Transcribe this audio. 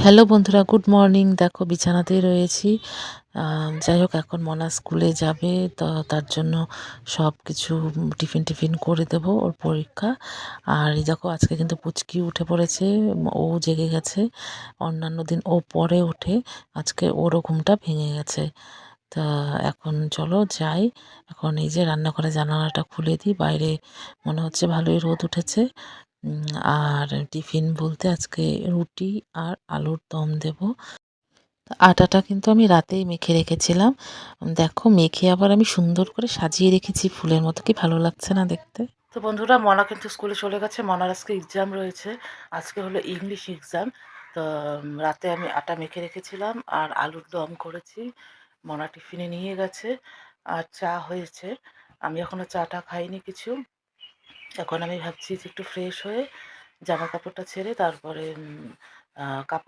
Hello বন্ধুরা, good morning. দেখো বিছানাতেই রয়েছি। যাই হোক, এখন মনা স্কুলে যাবে, তো তার জন্য সব কিছু টিফিন টিফিন করে দেবো, ওর পরীক্ষা। আর এই দেখো, আজকে কিন্তু পুচকি উঠে পড়েছে, ও জেগে গেছে। অন্যান্য দিন ও পরে ওঠে, আজকে ওরও ঘুমটা ভেঙে গেছে। তা এখন চলো যাই। এখন এই যে রান্নাঘরে জানালাটা খুলে দিই, বাইরে মনে হচ্ছে ভালোই রোদ উঠেছে। আর টিফিন বলতে আজকে রুটি আর আলুর দম দেব। আটাটা কিন্তু আমি রাতেই মেখে রেখেছিলাম। দেখো, মেখে আবার আমি সুন্দর করে সাজিয়ে রেখেছি ফুলের মতো। কি ভালো লাগছে না দেখতে? তো বন্ধুরা, মনা কিন্তু স্কুলে চলে গেছে। মনার আজকে এক্সাম রয়েছে। আজকে হলো ইংলিশ এক্সাম। তো রাতে আমি আটা মেখে রেখেছিলাম আর আলুর দম করেছি। মনা টিফিনে নিয়ে গেছে। আর চা হয়েছে। আমি এখনো চাটা খাইনি কিছু। এখন আমি ভাবছি যে একটু ফ্রেশ হয়ে জামা কাপড়টা ছেড়ে তারপরে কাপড়